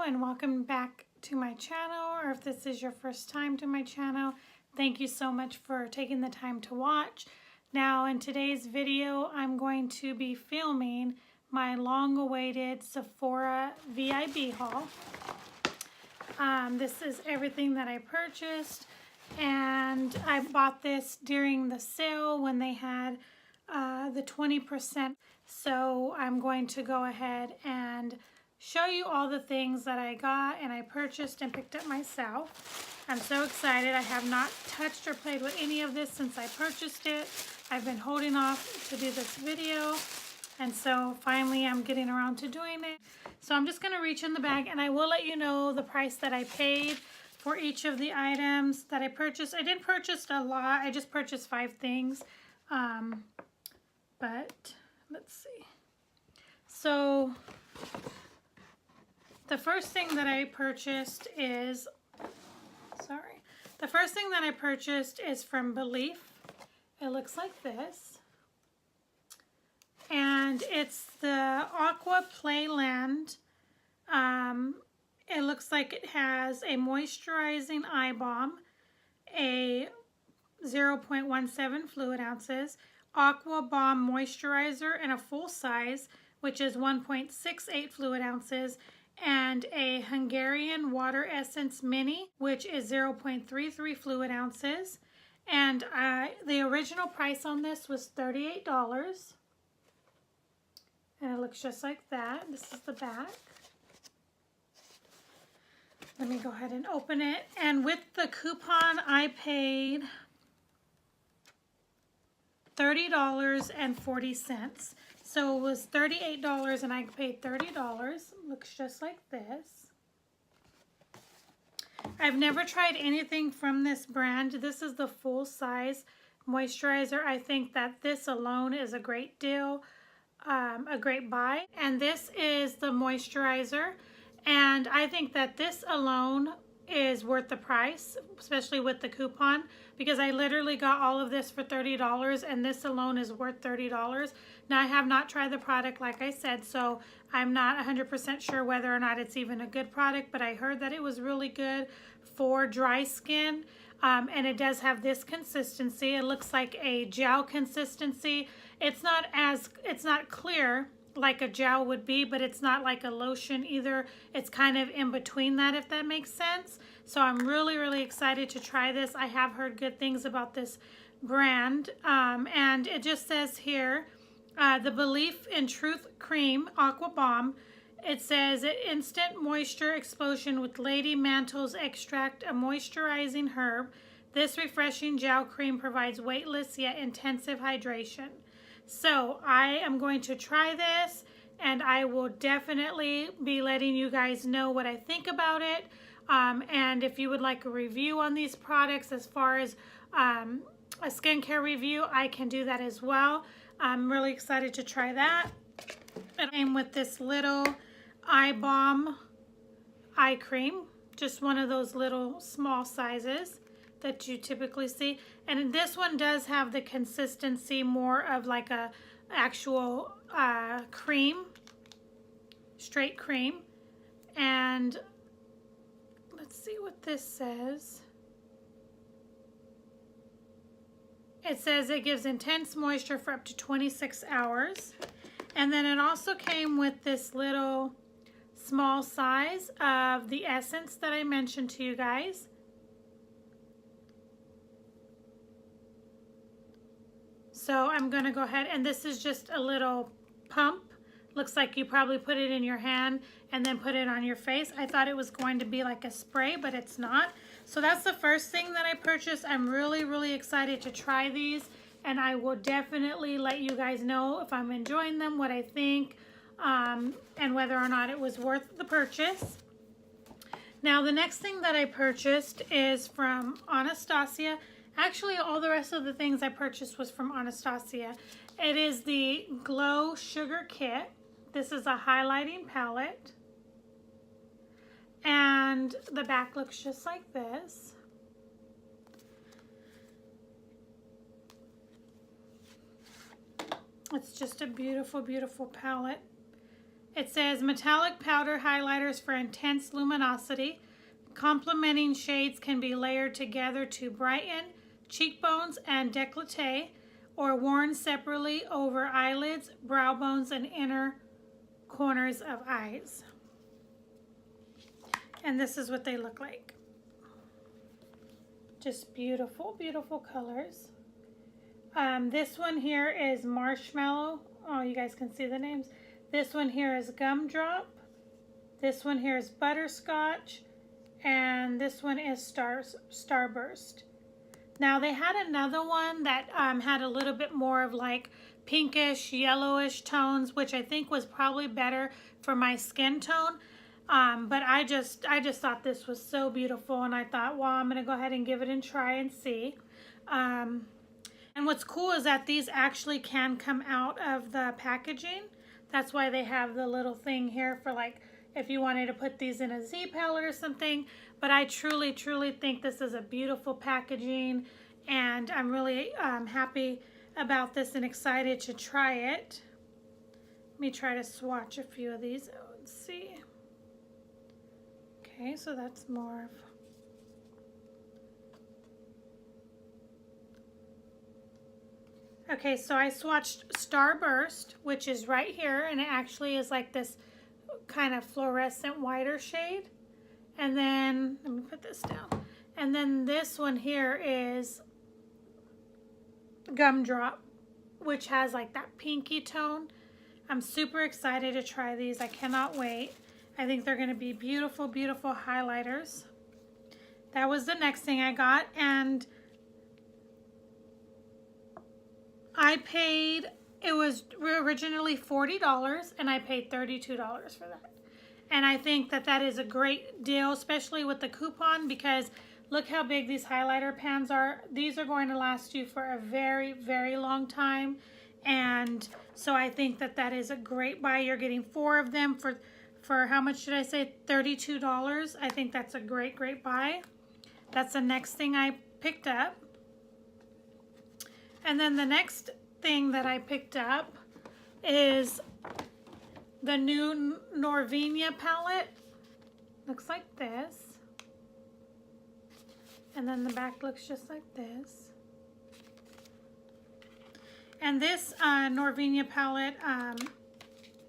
and welcome back to my channel, or if this is your first time to my channel, thank you so much for taking the time to watch. Now in today's video I'm going to be filming my long-awaited Sephora VIB haul. This is everything that I purchased, and I bought this during the sale when they had the 20%. So I'm going to go ahead and show you all the things that I got and I purchased and picked up myself. I'm so excited. I have not touched or played with any of this since I purchased it. I've been holding off to do this video, and so finally I'm getting around to doing it. So I'm just going to reach in the bag and I will let you know the price that I paid for each of the items that I purchased. I didn't purchase a lot. I just purchased 5 things. But let's see. So the first thing that I purchased is, from Belif. It looks like this. And it's the Aqua Playland. It looks like it has a moisturizing eye balm, a 0.17 fluid ounces, Aqua Balm Moisturizer in a full size, which is 1.68 fluid ounces, and a Hungarian Water Essence Mini, which is 0.33 fluid ounces. And the original price on this was $38. And it looks just like that. This is the back. Let me go ahead and open it. And with the coupon, I paid $30.40. So it was $38 and I paid $30. Looks just like this. I've never tried anything from this brand. This is the full size moisturizer. I think that this alone is a great deal, a great buy. And this is the moisturizer. And I think that this alone is worth the price, especially with the coupon, because I literally got all of this for $30 and this alone is worth $30. Now I have not tried the product, like I said, so I'm not 100% sure whether or not it's even a good product, but I heard that it was really good for dry skin, and it does have this consistency. It looks like a gel consistency. It's not clear like a gel would be, but it's not like a lotion either. It's kind of in between that, if that makes sense. So I'm really excited to try this. I have heard good things about this brand, and it just says here, the Belif in Truth Cream Aqua Balm. It says instant moisture explosion with Lady Mantle's extract, a moisturizing herb. This refreshing gel cream provides weightless yet intensive hydration. So I am going to try this, and I will definitely be letting you guys know what I think about it. And if you would like a review on these products, as far as a skincare review, I can do that as well. I'm really excited to try that. It came with this little eye balm eye cream, just one of those little small sizes that you typically see. And this one does have the consistency more of like a actual cream, straight cream. And let's see what this says. It says it gives intense moisture for up to 26 hours. And then it also came with this little small size of the essence that I mentioned to you guys. So I'm going to go ahead, and this is just a little pump. Looks like you probably put it in your hand and then put it on your face. I thought it was going to be like a spray, but it's not. So that's the first thing that I purchased. I'm really excited to try these, and I will definitely let you guys know if I'm enjoying them, what I think, and whether or not it was worth the purchase. Now the next thing that I purchased is from Anastasia. Actually, all the rest of the things I purchased was from Anastasia. It is the Glow Sugar Kit. This is a highlighting palette. And the back looks just like this. It's just a beautiful palette. It says metallic powder highlighters for intense luminosity. Complementing shades can be layered together to brighten cheekbones and décolleté, or worn separately over eyelids, brow bones, and inner corners of eyes. And this is what they look like. Just beautiful, beautiful colors. This one here is Marshmallow. Oh, you guys can see the names. This one here is Gumdrop. This one here is Butterscotch. And this one is Starburst. Now they had another one that had a little bit more of like pinkish, yellowish tones, which I think was probably better for my skin tone. But I just thought this was so beautiful, and I thought, well, I'm gonna go ahead and give it a try and see. And what's cool is that these actually can come out of the packaging. That's why they have the little thing here for like if you wanted to put these in a Z palette or something. But I truly, truly think this is a beautiful packaging, and I'm really happy about this and excited to try it. Let me try to swatch a few of these. Let's see. Okay, so that's more of... Okay, so I swatched Starburst, which is right here, and it actually is like this kind of fluorescent whiter shade. And then, let me put this down. And then this one here is Gumdrop, which has like that pinky tone. I'm super excited to try these. I cannot wait. I think they're going to be beautiful, beautiful highlighters. That was the next thing I got, and I paid, it was originally $40, and I paid $32 for that. And I think that that is a great deal, especially with the coupon, because look how big these highlighter pans are. These are going to last you for a very, very long time. And so I think that that is a great buy. You're getting 4 of them for how much did I say? $32. I think that's a great, great buy. That's the next thing I picked up. And then the next thing that I picked up is the new Norvina palette. Looks like this. And then the back looks just like this. And this Norvina palette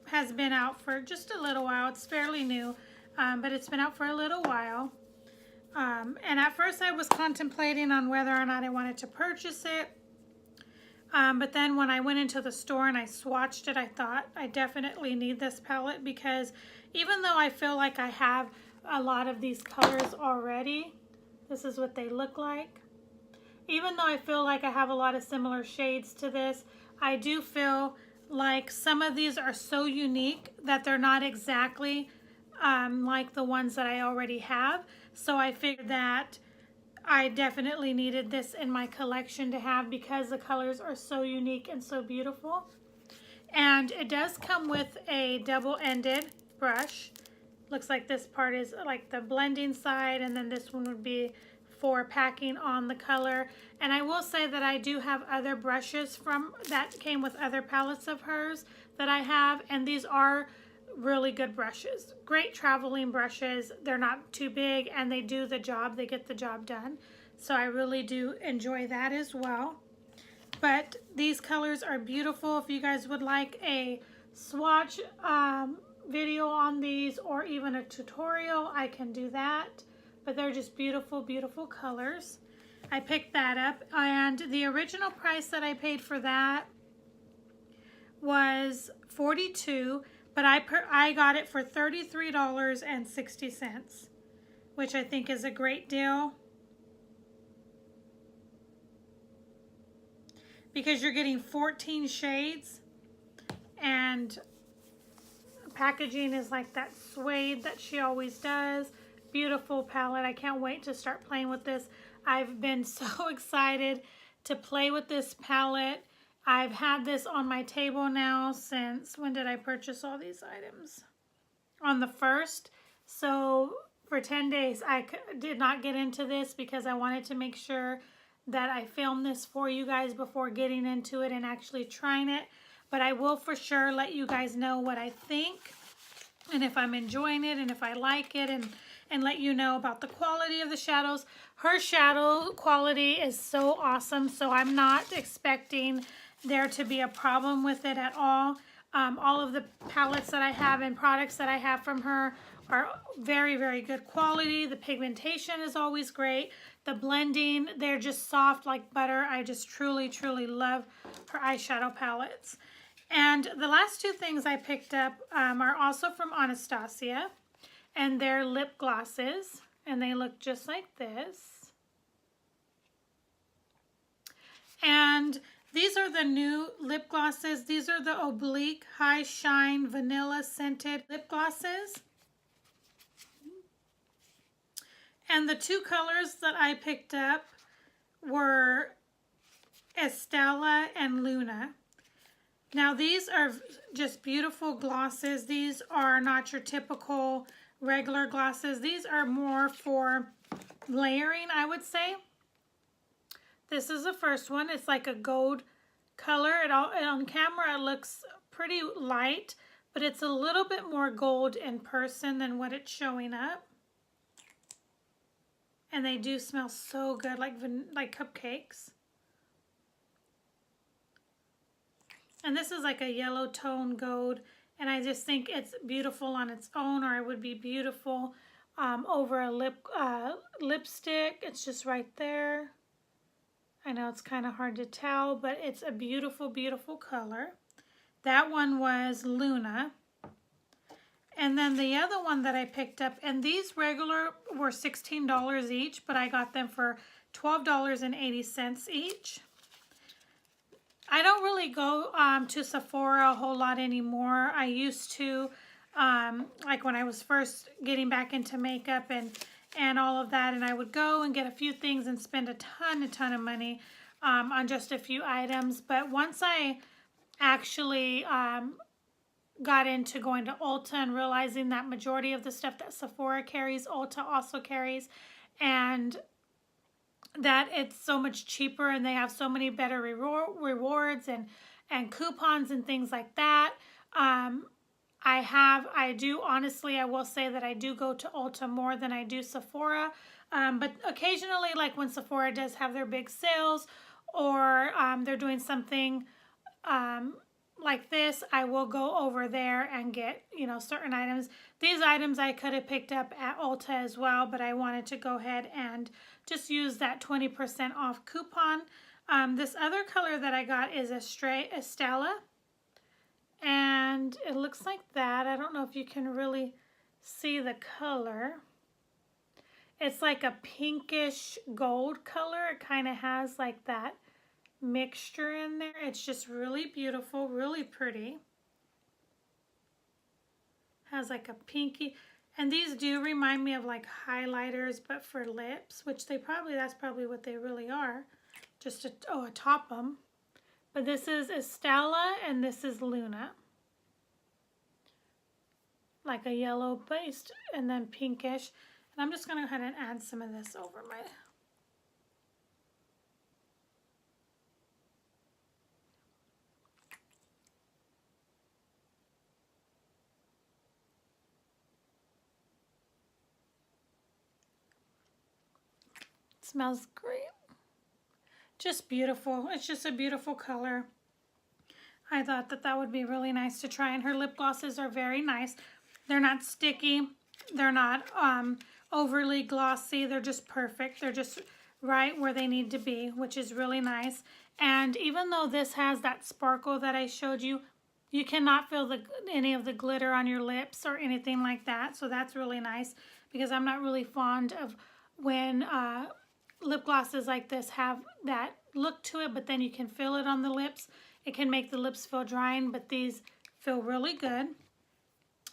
has been out for just a little while. It's fairly new, but it's been out for a little while. And at first I was contemplating on whether or not I wanted to purchase it. But then when I went into the store and I swatched it, I thought I definitely need this palette, because even though I feel like I have a lot of these colors already, this is what they look like. Even though I feel like I have a lot of similar shades to this, I do feel like some of these are so unique that they're not exactly like the ones that I already have. So I figured that I definitely needed this in my collection to have, because the colors are so unique and so beautiful. And it does come with a double-ended brush. Looks like this part is like the blending side, and then this one would be for packing on the color. And I will say that I do have other brushes from that came with other palettes of hers that I have, and these are really good brushes. Great traveling brushes. They're not too big, and they do the job. They get the job done. So I really do enjoy that as well. But these colors are beautiful. If you guys would like a swatch video on these, or even a tutorial, I can do that. But they're just beautiful, beautiful colors. I picked that up, and the original price that I paid for that was $42, but I got it for $33.60, which I think is a great deal, because you're getting 14 shades, and packaging is like that suede that she always does. Beautiful palette. I can't wait to start playing with this. I've been so excited to play with this palette. I've had this on my table now since, when did I purchase all these items? On the 1st. So for 10 days I did not get into this, because I wanted to make sure that I filmed this for you guys before getting into it and actually trying it. But I will for sure let you guys know what I think. and if I'm enjoying it and if I like it, and let you know about the quality of the shadows. Her shadow quality is so awesome, so I'm not expecting there to be a problem with it at all. All of the palettes that I have and products that I have from her are very, very good quality. The pigmentation is always great. The blending, they're just soft like butter. I just truly, truly love her eyeshadow palettes. And the last two things I picked up are also from Anastasia, and they're lip glosses, and they look just like this. And these are the new lip glosses. These are the Oblique High Shine Vanilla Scented Lip Glosses. And the two colors that I picked up were Estella and Luna. Now these are just beautiful glosses. These are not your typical regular glosses. These are more for layering, I would say. This is the first one. It's like a gold color. On camera it looks pretty light, but it's a little bit more gold in person than what it's showing up. And they do smell so good, like cupcakes. And this is like a yellow tone gold, and I just think it's beautiful on its own, or it would be beautiful over a lipstick. It's just right there. I know it's kind of hard to tell, but it's a beautiful, beautiful color. That one was Luna. And then the other one that I picked up, and these regular were $16 each, but I got them for $12.80 each. I don't really go to Sephora a whole lot anymore. I used to, like when I was first getting back into makeup and all of that, and I would go and get a few things and spend a ton of money on just a few items. But once I actually got into going to Ulta and realizing that majority of the stuff that Sephora carries, Ulta also carries, and that it's so much cheaper and they have so many better rewards and coupons and things like that. I do honestly, I will say that I do go to Ulta more than I do Sephora. But occasionally, like when Sephora does have their big sales, or they're doing something like this, I will go over there and get, certain items. These items I could have picked up at Ulta as well, but I wanted to go ahead and just use that 20% off coupon. This other color that I got is Estella, and it looks like that. I don't know if you can really see the color. It's like a pinkish gold color. It kind of has like that mixture in there. It's just really beautiful, really pretty. Has like a pinky, and these do remind me of like highlighters, but for lips, which that's probably what they really are, just a top them. But this is Estella and this is Luna, like a yellow based and then pinkish. And I'm just gonna go ahead and add some of this over my smells great. Just beautiful. It's just a beautiful color. I thought that would be really nice to try, and her lip glosses are very nice. They're not sticky. They're not overly glossy. They're just perfect. They're just right where they need to be, which is really nice. And even though this has that sparkle that I showed you, you cannot feel any of the glitter on your lips or anything like that. So that's really nice, because I'm not really fond of when lip glosses like this have that look to it, but then you can feel it on the lips. It can make the lips feel drying, but these feel really good.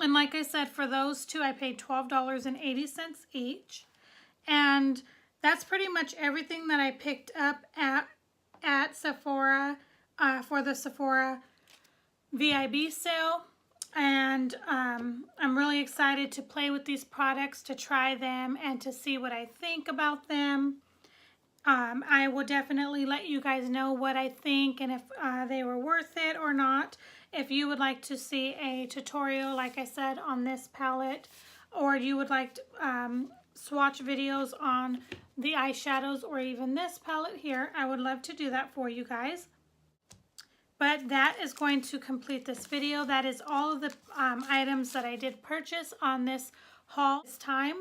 And like I said, for those two, I paid $12.80 each. And that's pretty much everything that I picked up at Sephora for the Sephora VIB sale. And I'm really excited to play with these products, to try them, and to see what I think about them. I will definitely let you guys know what I think and if they were worth it or not. if you would like to see a tutorial, like I said, on this palette, or you would like swatch videos on the eyeshadows or even this palette here, I would love to do that for you guys. But that is going to complete this video. That is all of the items that I did purchase on this haul this time.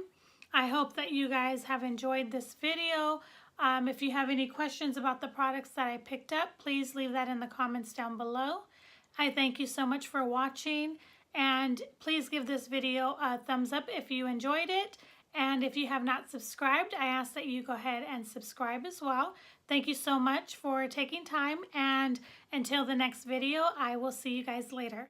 I hope that you guys have enjoyed this video. If you have any questions about the products that I picked up, please leave that in the comments down below. I thank you so much for watching, and please give this video a thumbs up if you enjoyed it. And if you have not subscribed, I ask that you go ahead and subscribe as well. Thank you so much for taking time, and until the next video, I will see you guys later.